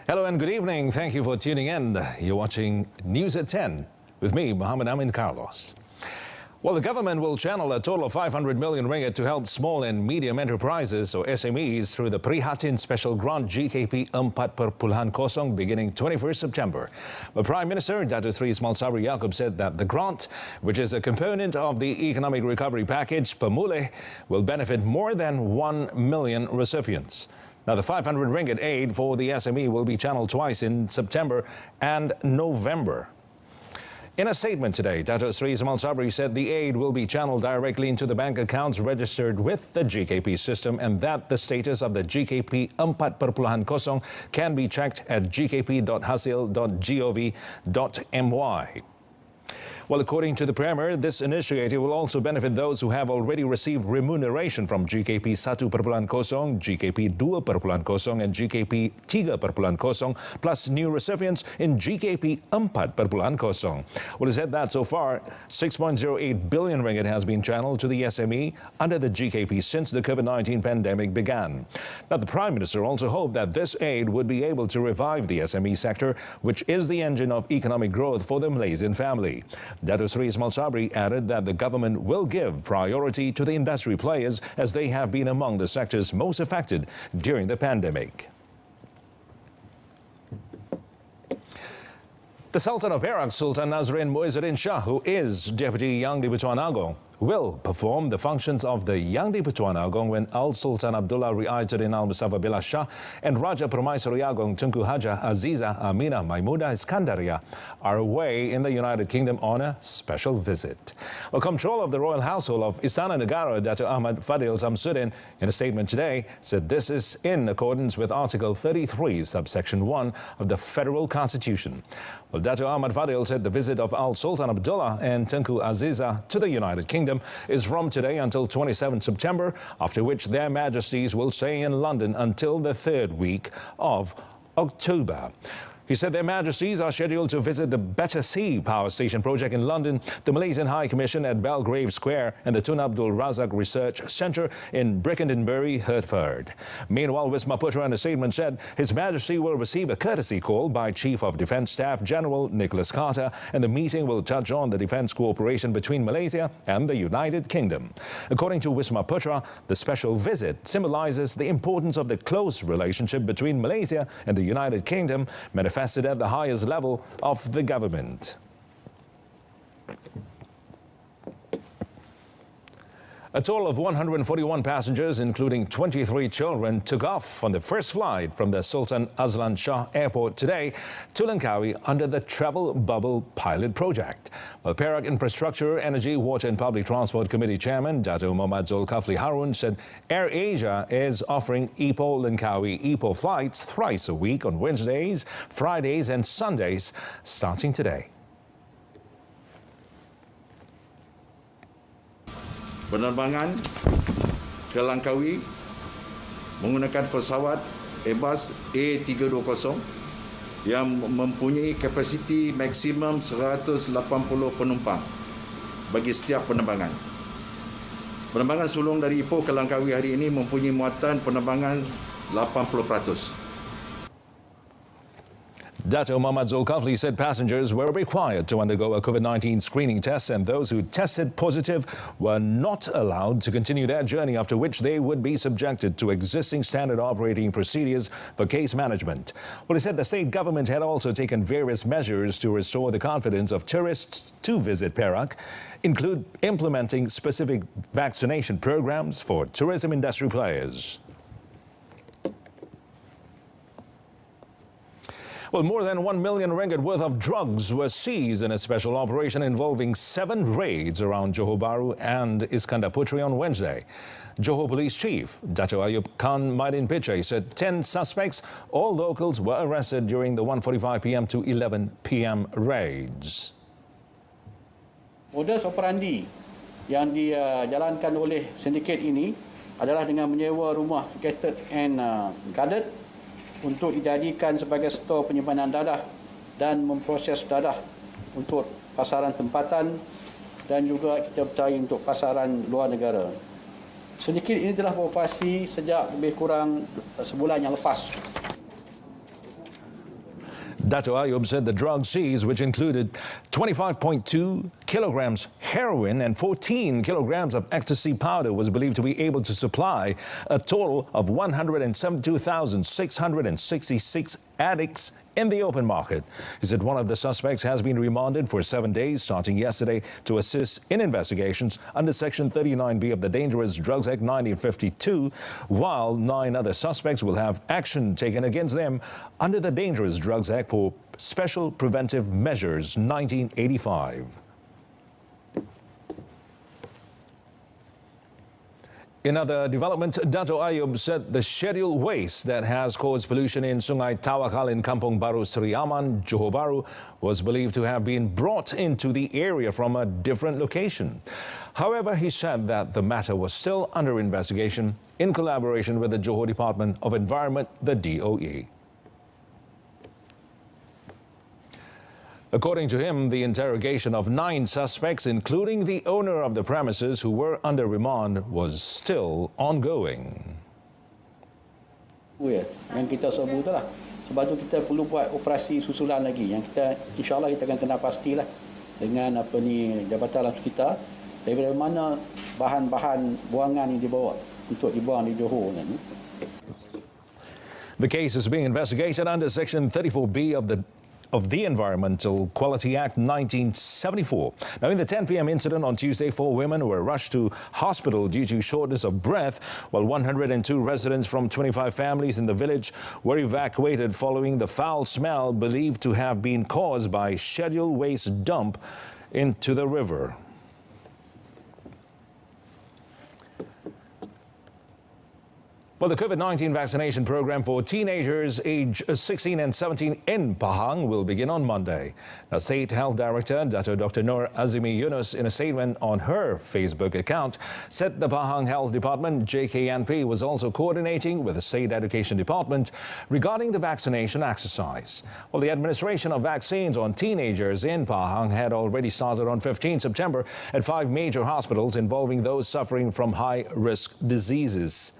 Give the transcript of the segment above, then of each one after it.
Hello and good evening. Thank you for tuning in. You're watching News at 10 with me, Muhammad Amin Carlos. Well, the government will channel a total of 500 million ringgit to help small and medium enterprises, or SMEs, through the Prihatin Special Grant GKP 4.0 beginning 21st September. The Prime Minister, Dato' Sri Ismail Sabri Yaakob, said that the grant, which is a component of the Economic Recovery Package, Pemulih, will benefit more than 1 million recipients. Now, the 500 ringgit aid for the SME will be channeled twice in September and November. In a statement today, Dato' Sri Ismail Sabri said the aid will be channeled directly into the bank accounts registered with the GKP system and that the status of the GKP 4.0 can be checked at gkp.hasil.gov.my. Well, according to the Premier, this initiative will also benefit those who have already received remuneration from GKP 1.0, GKP 2.0 and GKP 3.0, plus new recipients in GKP 4.0. Well, he said that so far, 6.08 billion ringgit has been channeled to the SME under the GKP since the COVID-19 pandemic began. Now, the Prime Minister also hoped that this aid would be able to revive the SME sector, which is the engine of economic growth for the Malaysian family. Dato' Sri Ismail Sabri added that the government will give priority to the industry players as they have been among the sectors most affected during the pandemic. The Sultan of Perak, Sultan Nazrin Muizzuddin Shah, who is Deputy Yang di-Pertuan Agong, will perform the functions of the Yang di-Pertuan Agong when Al-Sultan Abdullah Ri'ayatuddin Al-Mustafa Billah Shah and Raja Permaisuri Agong Tunku Haja Aziza Aminah Maimuda Iskandaria are away in the United Kingdom on a special visit. Well, Comptroller of the Royal Household of Istana Negara, Dato' Ahmad Fadil Samsudin, in a statement today, said this is in accordance with Article 33, subsection 1 of the Federal Constitution. Well, Dato' Ahmad Fadil said the visit of Al-Sultan Abdullah and Tunku Aziza to the United Kingdom is from today until 27 September, after which their Majesties will stay in London until the third week of October. He said their Majesties are scheduled to visit the Better Sea Power Station project in London, the Malaysian High Commission at Belgrave Square and the Tun Abdul Razak Research Centre in Brackendenbury, Hertford. Meanwhile, Wisma Putra in a statement said His Majesty will receive a courtesy call by Chief of Defence Staff General Nicholas Carter, and the meeting will touch on the defence cooperation between Malaysia and the United Kingdom. According to Wisma Putra, the special visit symbolises the importance of the close relationship between Malaysia and the United Kingdom, manifested at the highest level of the government. A total of 141 passengers, including 23 children, took off on the first flight from the Sultan Azlan Shah Airport today to Langkawi under the Travel Bubble Pilot Project. Well, Perak Infrastructure, Energy, Water and Public Transport Committee Chairman Dato' Muhammad Zulkifli Harun said Air Asia is offering Ipoh-Langkawi-Ipoh flights thrice a week on Wednesdays, Fridays and Sundays starting today. Penerbangan ke Langkawi menggunakan pesawat Airbus A320 yang mempunyai kapasiti maksimum 180 penumpang bagi setiap penerbangan. Penerbangan sulung dari Ipoh ke Langkawi hari ini mempunyai muatan penerbangan 80%. Dato' Muhammad Zulkifli said passengers were required to undergo a COVID-19 screening test, and those who tested positive were not allowed to continue their journey, after which they would be subjected to existing standard operating procedures for case management. Well, he said the state government had also taken various measures to restore the confidence of tourists to visit Perak, include implementing specific vaccination programs for tourism industry players. Well, more than 1 million ringgit worth of drugs were seized in a special operation involving 7 raids around Johor Bahru and Iskandar Puteri on Wednesday. Johor Police Chief Dato' Ayub Khan Maidin Pichai said 10 suspects, all locals, were arrested during the 1:45 p.m. to 11 p.m. raids. Modus operandi yang dijalankan oleh sindiket ini adalah dengan menyewa rumah gated and guarded untuk dijadikan sebagai stor penyimpanan dadah dan memproses dadah untuk pasaran tempatan dan juga kita percaya untuk pasaran luar negara. Sindiket ini telah beroperasi sejak lebih kurang sebulan yang lepas. Dato' Ayub said the drugs seized, which included 25.2 kilograms heroin and 14 kilograms of ecstasy powder, was believed to be able to supply a total of 172,666 addicts in the open market. He said one of the suspects has been remanded for 7 days starting yesterday to assist in investigations under Section 39B of the Dangerous Drugs Act 1952, while 9 other suspects will have action taken against them under the Dangerous Drugs Act for Special Preventive Measures 1985. In other development, Dato' Ayub said the scheduled waste that has caused pollution in Sungai Tawakal in Kampung Baru Seri Aman, Johor Bahru, was believed to have been brought into the area from a different location. However, he said that the matter was still under investigation in collaboration with the Johor Department of Environment, the DOE. According to him, the interrogation of 9 suspects, including the owner of the premises who were under remand, was still ongoing. Yang kita sebut itulah. Sebab tu kita perlu buat operasi susulan lagi. Yang kita, insyaAllah kita akan kena pastilah dengan jabatan langsung kita dari mana bahan-bahan buangan yang dibawa untuk dibuang di Johor. The case is being investigated under Section 34B of the Environmental Quality Act 1974. Now, in the 10 p.m. incident on Tuesday, 4 women were rushed to hospital due to shortness of breath, while 102 residents from 25 families in the village were evacuated following the foul smell believed to have been caused by scheduled waste dump into the river. Well, the COVID-19 vaccination program for teenagers aged 16 and 17 in Pahang will begin on Monday. Now, State Health Director Dr. Nur Azimi Yunus, in a statement on her Facebook account, said the Pahang Health Department, JKNP, was also coordinating with the State Education Department regarding the vaccination exercise. Well, the administration of vaccines on teenagers in Pahang had already started on 15 September at 5 major hospitals involving those suffering from high-risk diseases.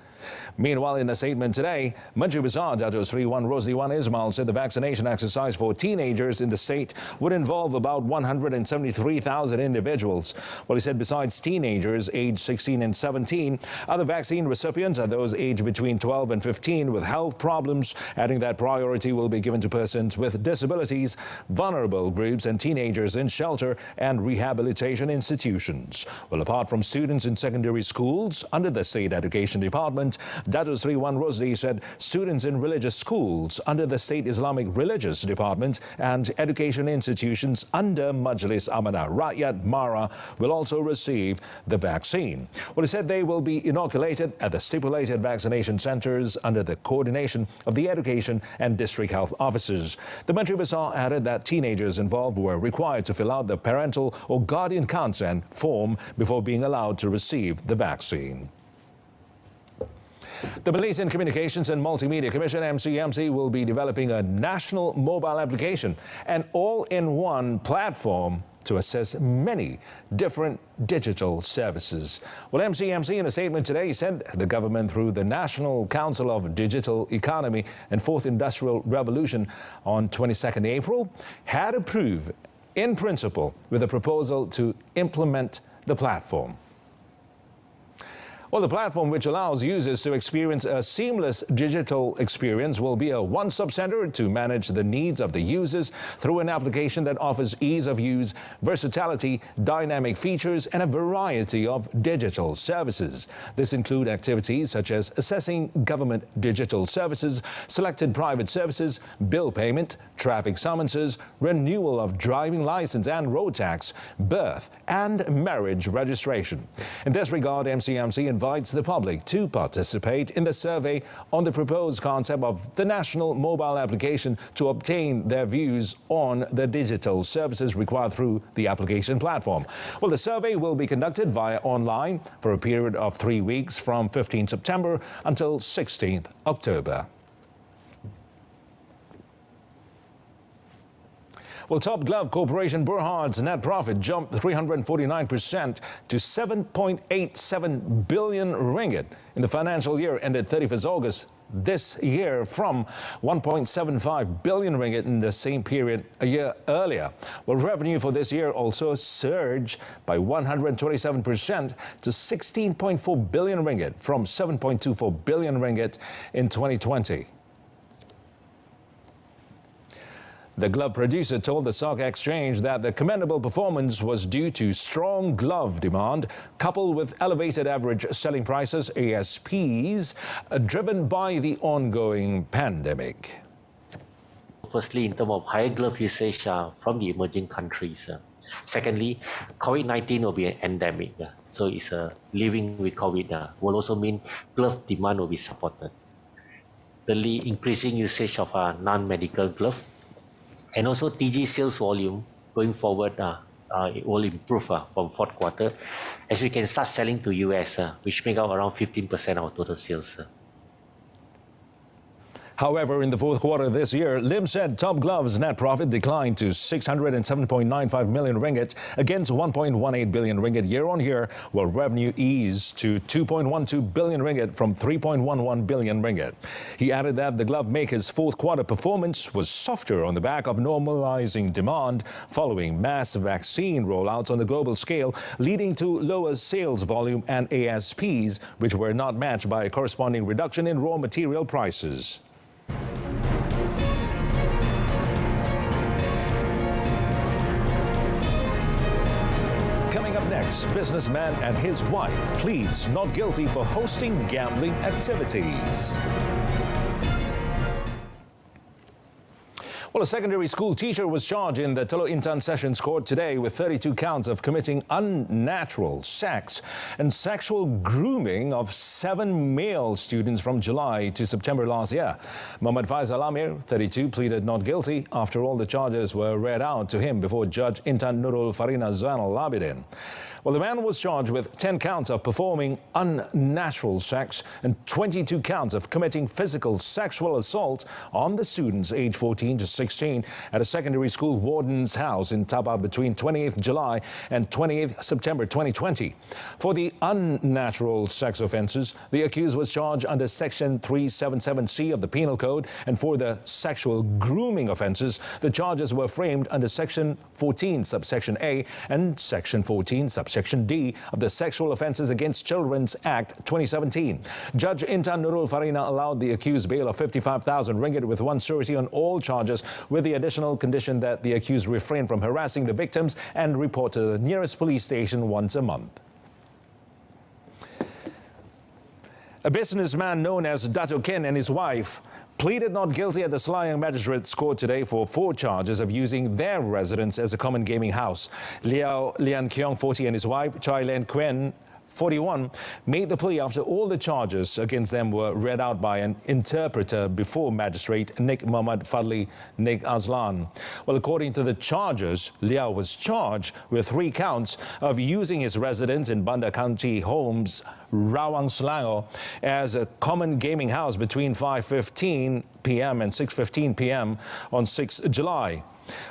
Meanwhile, in a statement today, Menteri Besar Dato' Sri Wan Rosli Ismail said the vaccination exercise for teenagers in the state would involve about 173,000 individuals. Well, he said besides teenagers aged 16 and 17, other vaccine recipients are those aged between 12 and 15 with health problems, adding that priority will be given to persons with disabilities, vulnerable groups and teenagers in shelter and rehabilitation institutions. Well, apart from students in secondary schools under the State Education Department, Dato' Sri Wan Rosli said students in religious schools under the State Islamic Religious Department and education institutions under Majlis Amanah Rakyat MARA will also receive the vaccine. Well, he said they will be inoculated at the stipulated vaccination centres under the coordination of the education and district health officers. The Menteri Besar added that teenagers involved were required to fill out the parental or guardian consent form before being allowed to receive the vaccine. The Malaysian Communications and Multimedia Commission, MCMC, will be developing a national mobile application, an all-in-one platform to assess many different digital services. Well, MCMC, in a statement today, said the government, through the National Council of Digital Economy and Fourth Industrial Revolution on 22nd April, had approved in principle with a proposal to implement the platform. Well, the platform, which allows users to experience a seamless digital experience, will be a one-stop center to manage the needs of the users through an application that offers ease of use, versatility, dynamic features, and a variety of digital services. This includes activities such as assessing government digital services, selected private services, bill payment, traffic summonses, renewal of driving license and road tax, birth and marriage registration. In this regard, MCMC invites the public to participate in the survey on the proposed concept of the national mobile application to obtain their views on the digital services required through the application platform. Well, the survey will be conducted via online for a period of 3 weeks from 15 September until 16th October. Well, Top Glove Corporation Berhad's net profit jumped 349% to 7.87 billion ringgit in the financial year ended 31st August this year from 1.75 billion ringgit in the same period a year earlier. Well, revenue for this year also surged by 127% to 16.4 billion ringgit from 7.24 billion ringgit in 2020. The glove producer told the stock exchange that the commendable performance was due to strong glove demand, coupled with elevated average selling prices, ASPs, driven by the ongoing pandemic. Firstly, in terms of higher glove usage from the emerging countries. Secondly, COVID-19 will be an endemic. So it's living with COVID will also mean glove demand will be supported. Thirdly, increasing usage of non-medical glove. And also TG sales volume going forward it will improve from fourth quarter as we can start selling to US, which make up around 15% of our total sales. However, in the fourth quarter this year, Lim said Top Glove's net profit declined to 607.95 million ringgit against 1.18 billion ringgit year-on-year, while revenue eased to 2.12 billion ringgit from 3.11 billion ringgit. He added that the glove maker's fourth quarter performance was softer on the back of normalizing demand following mass vaccine rollouts on the global scale, leading to lower sales volume and ASPs, which were not matched by a corresponding reduction in raw material prices. Coming up next, businessman and his wife pleads not guilty for hosting gambling activities. Well, a secondary school teacher was charged in the Teluk Intan Sessions Court today with 32 counts of committing unnatural sex and sexual grooming of 7 male students from July to September last year. Muhammad Faisal Amir, 32, pleaded not guilty after all the charges were read out to him before Judge Intan Nurul Farina Zainal Abidin. Well, the man was charged with 10 counts of performing unnatural sex and 22 counts of committing physical sexual assault on the students aged 14 to 16 at a secondary school warden's house in Sabah between 28th July and 28th September 2020. For the unnatural sex offences, the accused was charged under Section 377C of the Penal Code, and for the sexual grooming offences, the charges were framed under Section 14, subsection A, and Section 14, subsection D of the Sexual Offences Against Children's Act 2017. Judge Intan Nurul Farina allowed the accused bail of 55,000 ringgit with one surety on all charges, with the additional condition that the accused refrain from harassing the victims and report to the nearest police station once a month. A businessman known as Dato Ken and his wife pleaded not guilty at the Selayang Magistrates Court today for 4 charges of using their residence as a common gaming house. Liao Lian Kiong, 40, and his wife, Chai Len Kuen, 41, made the plea after all the charges against them were read out by an interpreter before Magistrate Nik Muhammad Fadli Nik Azlan. Well, according to the charges, Liao was charged with 3 counts of using his residence in Bandar County Homes, Rawang Selangor, as a common gaming house between 5:15 p.m. and 6:15 p.m. on 6 July.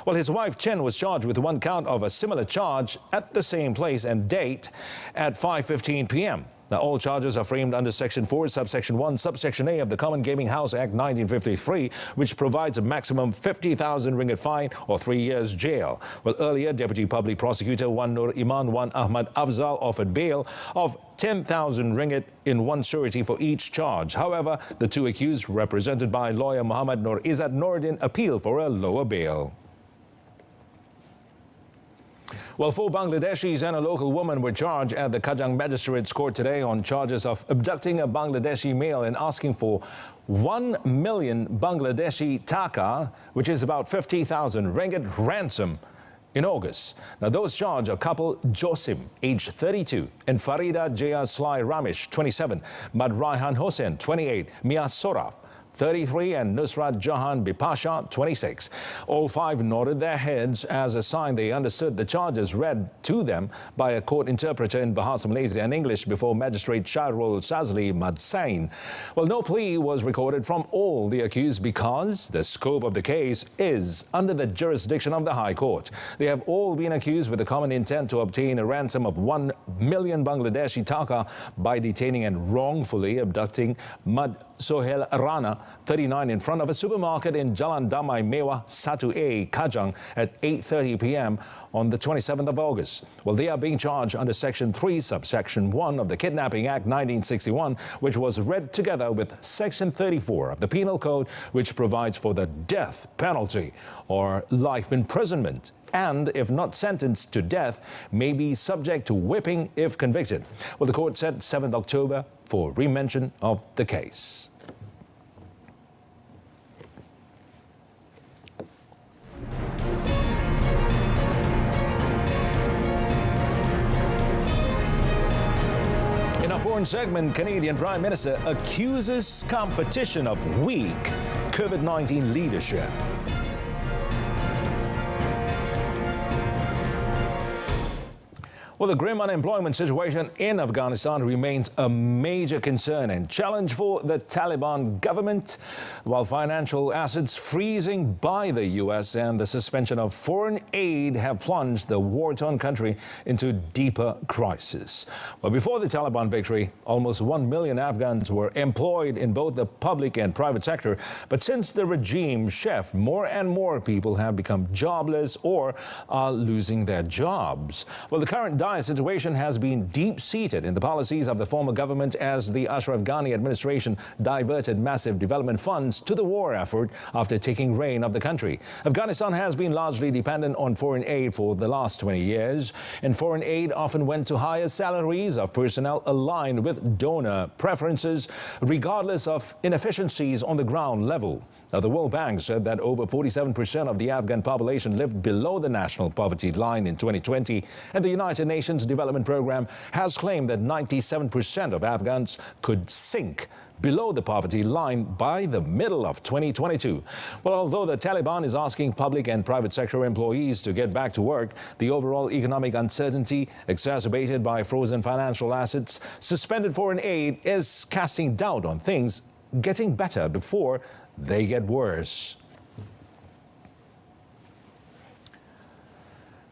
Well, his wife Chen was charged with 1 count of a similar charge at the same place and date at 5:15 p.m. Now, all charges are framed under Section 4, subsection 1, subsection A of the Common Gaming House Act 1953, which provides a maximum 50,000 ringgit fine or 3 years jail. Well, earlier, Deputy Public Prosecutor Wan Nur Iman Wan Ahmad Afzal offered bail of 10,000 ringgit in one surety for each charge. However, the 2 accused, represented by lawyer Muhammad Nur Izzat Noordin, appealed for a lower bail. Well, 4 Bangladeshis and a local woman were charged at the Kajang Magistrates Court today on charges of abducting a Bangladeshi male and asking for 1 million Bangladeshi taka, which is about 50,000 ringgit ransom, in August. Now, those charged are couple Josim, aged 32, and Farida Jaya Sly Ramesh, 27, Mad Raihan Hossain, 28, Mia Soraf, 33, and Nusrat Jahan Bipasha, 26. All five nodded their heads as a sign they understood the charges read to them by a court interpreter in Bahasa Malaysia and English before Magistrate Shahrul Sazli Madsain. Well, no plea was recorded from all the accused because the scope of the case is under the jurisdiction of the High Court. They have all been accused with the common intent to obtain a ransom of 1 million Bangladeshi taka by detaining and wrongfully abducting Mad Sohel Rana, 39, in front of a supermarket in Jalan Damai Mewah 1A, Kajang at 8:30 p.m. on the 27th of August. Well, they are being charged under Section 3, Subsection 1 of the Kidnapping Act 1961, which was read together with Section 34 of the Penal Code, which provides for the death penalty or life imprisonment, and if not sentenced to death, may be subject to whipping if convicted. Well, the court set 7th October for remention of the case. In a foreign segment, Canadian Prime Minister accuses competition of weak COVID-19 leadership. Well, the grim unemployment situation in Afghanistan remains a major concern and challenge for the Taliban government, while financial assets freezing by the U.S. and the suspension of foreign aid have plunged the war-torn country into deeper crisis. Well, before the Taliban victory, almost 1 million Afghans were employed in both the public and private sector. But since the regime shift, more and more people have become jobless or are losing their jobs. Well, the current dire situation has been deep-seated in the policies of the former government as the Ashraf Ghani administration diverted massive development funds to the war effort after taking reign of the country. Afghanistan has been largely dependent on foreign aid for the last 20 years, and foreign aid often went to higher salaries of personnel aligned with donor preferences, regardless of inefficiencies on the ground level. Now, the World Bank said that over 47% of the Afghan population lived below the national poverty line in 2020, and the United Nations Development Programme has claimed that 97% of Afghans could sink below the poverty line by the middle of 2022. Well, although the Taliban is asking public and private sector employees to get back to work, the overall economic uncertainty, exacerbated by frozen financial assets, suspended foreign aid, is casting doubt on things getting better before they get worse.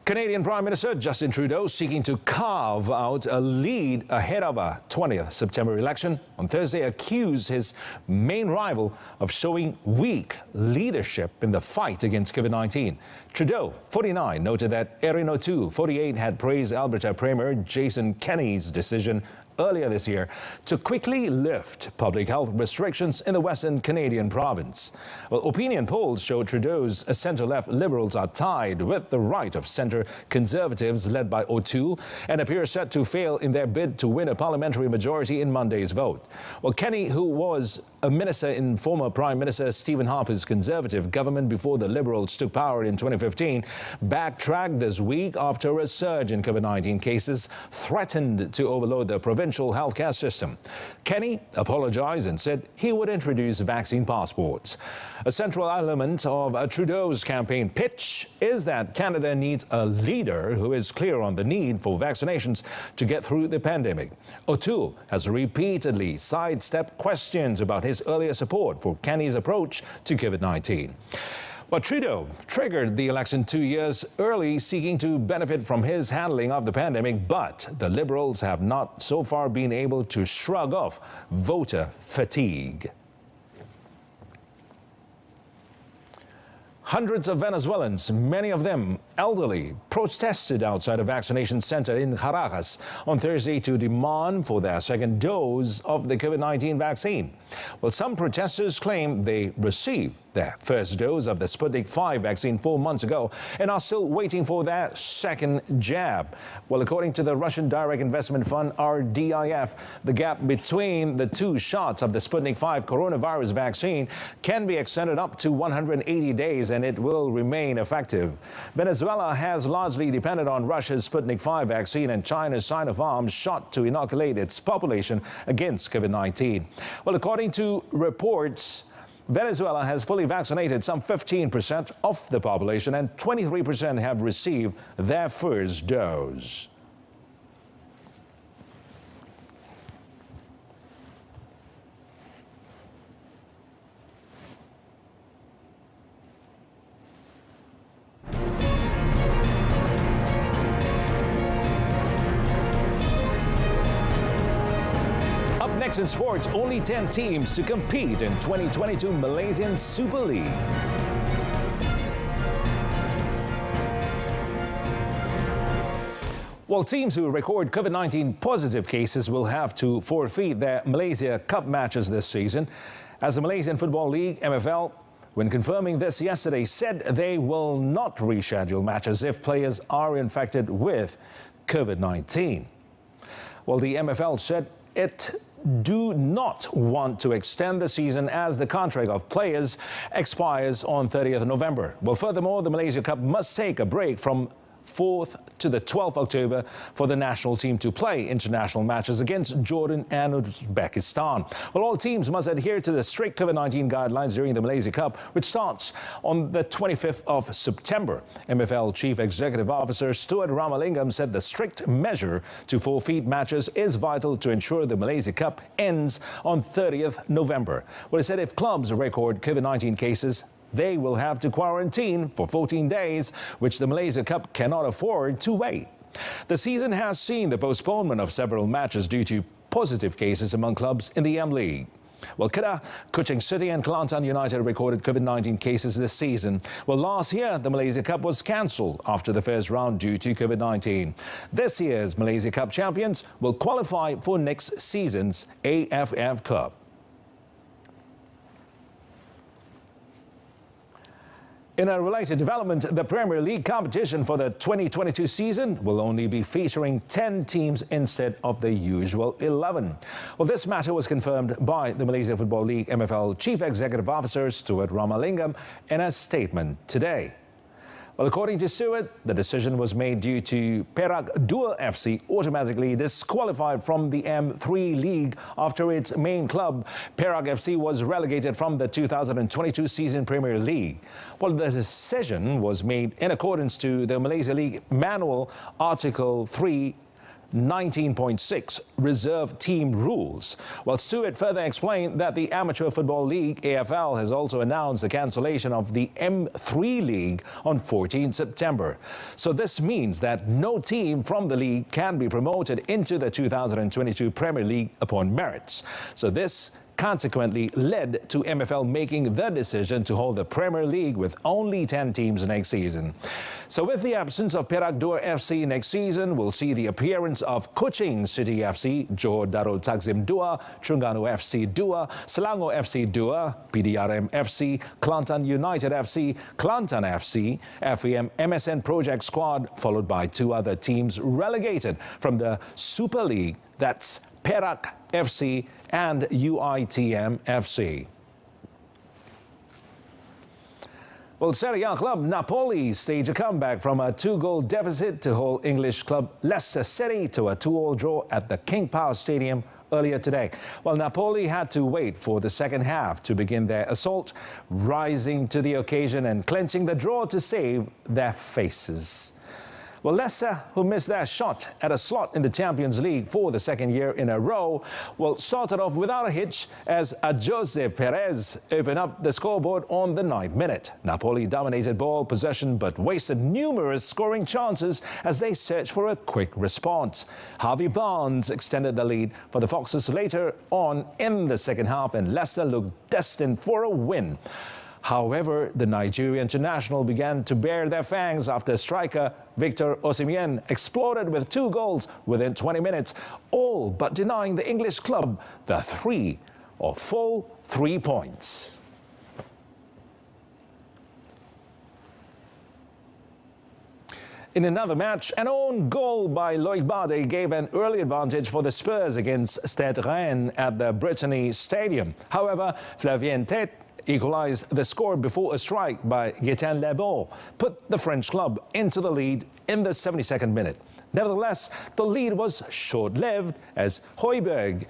Canadian Prime Minister Justin Trudeau seeking to carve out a lead ahead of a 20th September election on Thursday accused his main rival of showing weak leadership in the fight against COVID-19. Trudeau, 49, noted that Erin O'Toole, 48, had praised Alberta Premier Jason Kenney's decision earlier this year to quickly lift public health restrictions in the Western Canadian province. Well, opinion polls show Trudeau's centre-left Liberals are tied with the right of centre Conservatives led by O'Toole and appear set to fail in their bid to win a parliamentary majority in Monday's vote. Well, Kenney, who was a minister in former Prime Minister Stephen Harper's Conservative government before the Liberals took power in 2015, backtracked this week after a surge in COVID-19 cases threatened to overload the provincial healthcare system. Kenney apologized and said he would introduce vaccine passports. A central element of Trudeau's campaign pitch is that Canada needs a leader who is clear on the need for vaccinations to get through the pandemic. O'Toole has repeatedly sidestepped questions about his earlier support for Kenney's approach to COVID-19. But Trudeau triggered the election 2 years early, seeking to benefit from his handling of the pandemic, but the Liberals have not so far been able to shrug off voter fatigue. Hundreds of Venezuelans, many of them elderly, protested outside a vaccination center in Caracas on Thursday to demand for their second dose of the COVID-19 vaccine. Well, some protesters claim they received their first dose of the Sputnik V vaccine 4 months ago and are still waiting for their second jab. Well, according to the Russian Direct Investment Fund, RDIF, the gap between the two shots of the Sputnik V coronavirus vaccine can be extended up to 180 days, and it will remain effective. Venezuela has largely depended on Russia's Sputnik V vaccine and China's Sinopharm shot to inoculate its population against COVID-19. Well, according to reports, Venezuela has fully vaccinated some 15% of the population and 23% have received their first dose. Next in sports, only 10 teams to compete in 2022 Malaysian Super League. Well, teams who record COVID-19 positive cases will have to forfeit their Malaysia Cup matches this season. As the Malaysian Football League, MFL, when confirming this yesterday, said they will not reschedule matches if players are infected with COVID-19. Well, the MFL said it do not want to extend the season as the contract of players expires on 30th of November. Well, furthermore, the Malaysia Cup must take a break from 4th to the 12th October for the national team to play international matches against Jordan and Uzbekistan. Well, all teams must adhere to the strict COVID-19 guidelines during the Malaysia Cup, which starts on the 25th of September. MFL Chief Executive Officer Stuart Ramalingam said the strict measure to forfeit matches is vital to ensure the Malaysia Cup ends on 30th November. Well, he said if clubs record COVID-19 cases, they will have to quarantine for 14 days, which the Malaysia Cup cannot afford to wait. The season has seen the postponement of several matches due to positive cases among clubs in the M League. Well, Kedah, Kuching City and Kelantan United recorded COVID-19 cases this season. Well, last year, the Malaysia Cup was cancelled after the first round due to COVID-19. This year's Malaysia Cup champions will qualify for next season's AFF Cup. In a related development, the Premier League competition for the 2022 season will only be featuring 10 teams instead of the usual 11. Well, this matter was confirmed by the Malaysia Football League MFL Chief Executive Officer Stuart Ramalingam in a statement today. Well, according to Stewart, the decision was made due to Perak 2 FC automatically disqualified from the M3 League after its main club, Perak FC, was relegated from the 2022 season Premier League. Well, the decision was made in accordance to the Malaysia League Manual Article 3, 19.6 reserve team rules. Well, Stewart further explained that the Amateur Football League, AFL, has also announced the cancellation of the M3 League on 14 September. So this means that no team from the league can be promoted into the 2022 Premier League upon merits. So this consequently led to MFL making the decision to hold the Premier League with only 10 teams next season. So with the absence of Perak 2 FC next season, we'll see the appearance of Kuching City FC, Johor Darul Takzim 2, Terengganu FC 2, Selangor FC 2, PDRM FC, Kelantan United FC, Kelantan FC, FEM MSN Project Squad, followed by 2 other teams relegated from the Super League. That's Perak FC and UITM FC. Well, Serie A club Napoli staged a comeback from a 2-goal deficit to hold English club Leicester City to a 2-2 draw at the King Power Stadium earlier today. Well, Napoli had to wait for the second half to begin their assault, rising to the occasion and clenching the draw to save their faces. Well, Leicester, who missed their shot at a slot in the Champions League for the second year in a row, well, started off without a hitch as Jose Perez opened up the scoreboard on the 9th minute. Napoli dominated ball possession but wasted numerous scoring chances as they searched for a quick response. Harvey Barnes extended the lead for the Foxes later on in the second half, and Leicester looked destined for a win. However, the Nigerian international began to bare their fangs after striker Victor Osimhen exploded with 2 goals within 20 minutes, all but denying the English club the full 3 points. In another match, an own goal by Loic Bade gave an early advantage for the Spurs against Stade Rennes at the Brittany Stadium. However, Flavien Tet equalized the score before a strike by Gaëtan Lebon put the French club into the lead in the 72nd minute. Nevertheless, the lead was short-lived as Højbjerg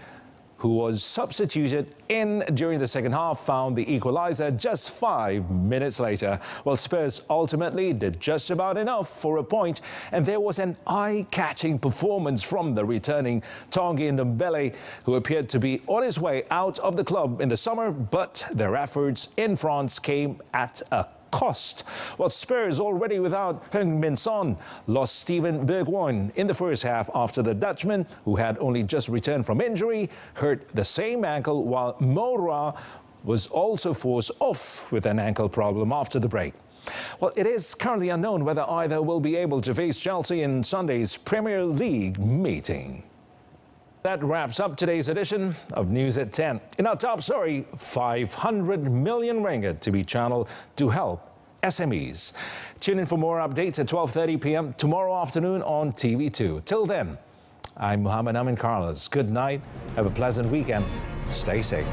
who was substituted in during the second half, found the equaliser just 5 minutes later. Well, Spurs ultimately did just about enough for a point, and there was an eye-catching performance from the returning Tanguy Ndombele, who appeared to be on his way out of the club in the summer, but their efforts in France came at a cost. Well, Spurs, already without Heung-min Son, lost Steven Bergwijn in the first half after the Dutchman, who had only just returned from injury, hurt the same ankle, while Moura was also forced off with an ankle problem after the break. Well, it is currently unknown whether either will be able to face Chelsea in Sunday's Premier League meeting. That wraps up today's edition of News at 10. In our top story, 500 million ringgit to be channeled to help SMEs. Tune in for more updates at 12:30 p.m. tomorrow afternoon on TV2. Till then, I'm Muhammad Amin Carlos. Good night. Have a pleasant weekend. Stay safe.